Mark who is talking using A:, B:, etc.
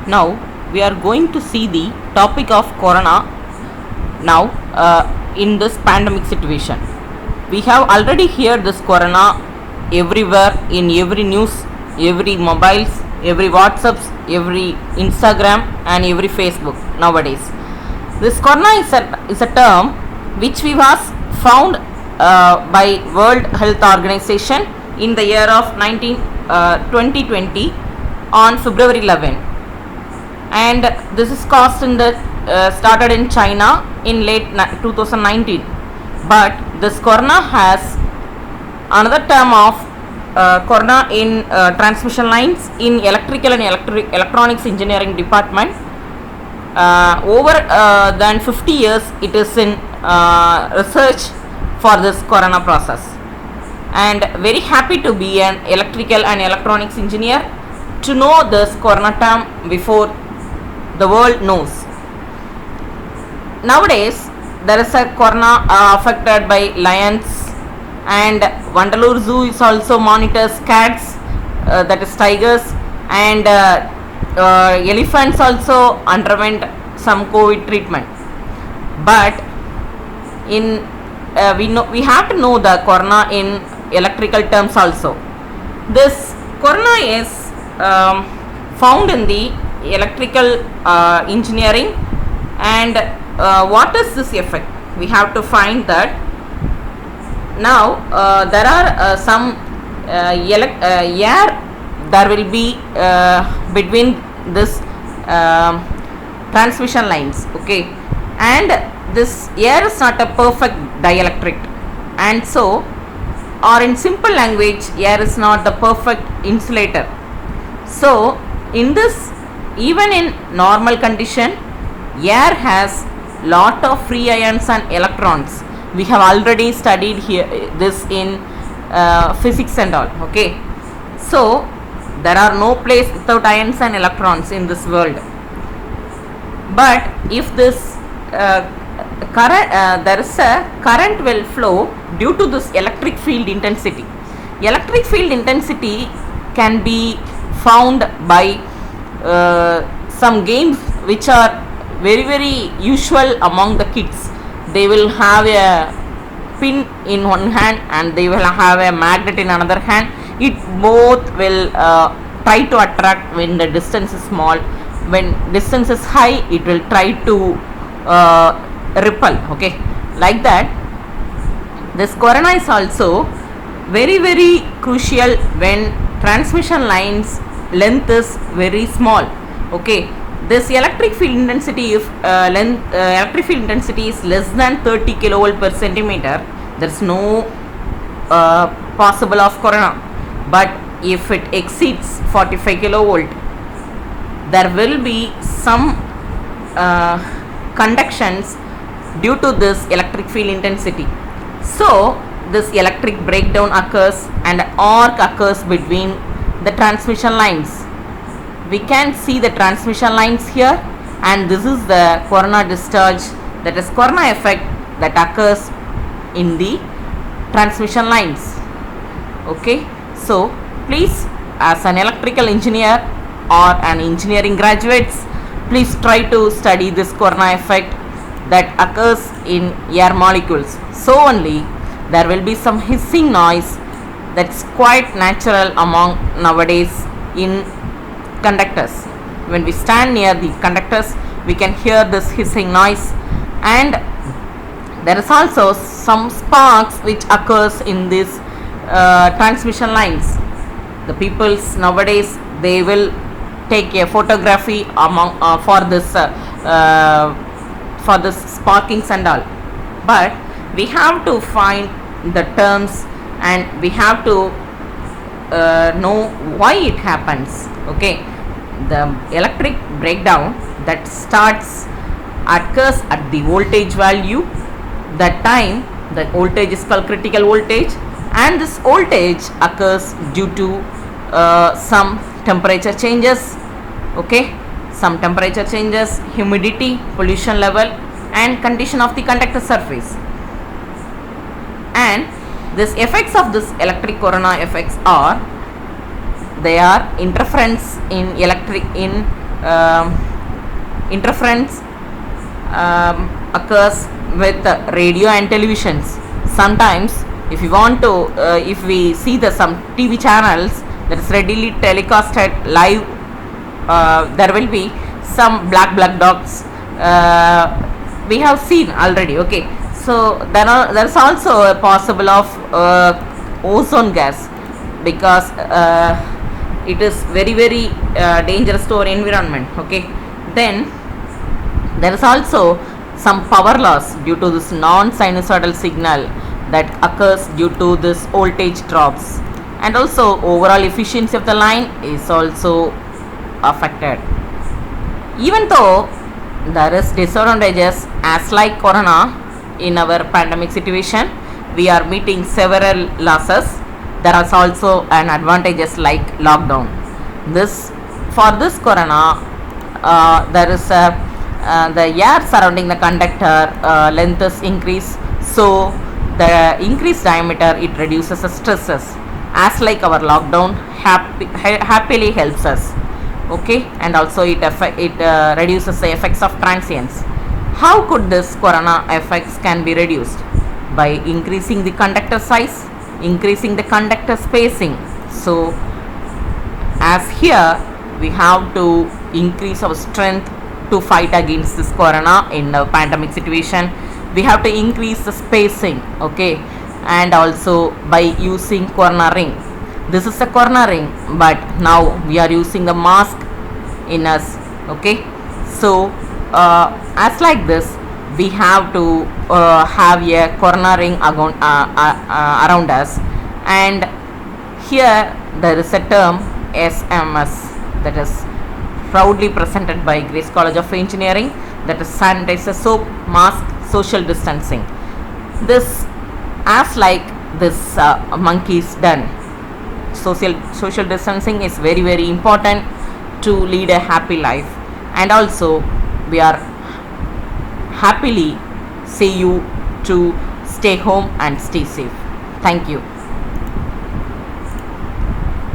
A: Now we are going to see the topic of corona now in this pandemic situation. We have already heard this corona everywhere, in every news, every mobiles, every WhatsApps, every Instagram and every Facebook nowadays. This corona is a term which we was found by World Health Organization in the year of 2020 on February 11, and this is caused in the started in China in late 2019. But this corona has another term of corona in transmission lines in electrical and electronics engineering department. Over than 50 years it is in research for this corona process, and very happy to be an electrical and electronics engineer to know this corona term before the world knows. Nowadays there is a corona affected by lions, and Vandalur Zoo is also monitors cats, that is tigers, and elephants also underwent some COVID treatment. But in we have to know the corona in electrical terms also. This corona is found in the electrical engineering, and what is this effect? We have to find that. Now there are some air there will be between this transmission lines, okay, and this air is not a perfect dielectric, and so, or in simple language, air is not the perfect insulator. So in this, even in normal condition, air has lot of free ions and electrons. We have already studied here this in physics and all, okay. So there are no place without ions and electrons in this world. But if this current there is a current will flow due to this electric field intensity. Electric field intensity can be found by some games which are very usual among the kids. They will have a pin in one hand and they will have a magnet in another hand. It both will try to attract when the distance is small. When distance is high, it will try to repel, okay, like that. This corona is also very crucial when transmission lines length is very small, okay. This electric field intensity, if electric field intensity is less than 30 kilovolt per centimeter, there is no possible of corona. But if it exceeds 45 kilovolt, there will be some conductions due to this electric field intensity. So this electric breakdown occurs and arc occurs between the transmission lines. We can see the transmission lines here, and this is the corona discharge, that is corona effect that occurs in the transmission lines, okay. So please, as an electrical engineer or an engineering graduates, please try to study this corona effect that occurs in air molecules. So only there will be some hissing noise that's quite natural among nowadays in conductors. When we stand near the conductors, we can hear this hissing noise, and there is also some sparks which occurs in these transmission lines. The peoples nowadays, they will take a photography among for this sparkings and all. But we have to find the terms, and we have to know why it happens, okay. The electric breakdown that occurs at the voltage value. That time the voltage is called critical voltage, and this voltage occurs due to some temperature changes, okay, some temperature changes, humidity, pollution level, and condition of the conductor surface. And this effects of this electric corona effects are, they are interference in um, interference occurs with radio and televisions. Sometimes if you want to if we see the some TV channels that is readily telecasted live, there will be some black dots we have seen already. Okay, so there's also a possible of ozone gas, because it is very dangerous to our environment. Okay, then there is also some power loss due to this non-sinusoidal signal that occurs due to this voltage drops, and also overall efficiency of the line is also affected. Even though there is disadvantages as like corona in our pandemic situation, we are meeting several losses. There is also an advantages like lockdown. This for this corona, there is a the air surrounding the conductor length is increased, so the increased diameter it reduces the stresses, as like our lockdown happily helps us. Okay, and also it reduces the effects of transients. How could this corona effects can be reduced? By increasing the conductor size, increasing the conductor spacing. So as here we have to increase our strength to fight against this corona in a pandemic situation. We have to increase the spacing. Okay, and also by using corona ring. This is a corona ring, but now we are using the mask in us. Okay, so as like this we have to have a corona ring around us, and here there is a term SMS, that is proudly presented by Grace College of Engineering, that is sanitizer, soap, mask, social distancing. This as like this monkeys done. Social distancing is very important to lead a happy life, and also we are happily say you to stay home and stay safe. Thank you.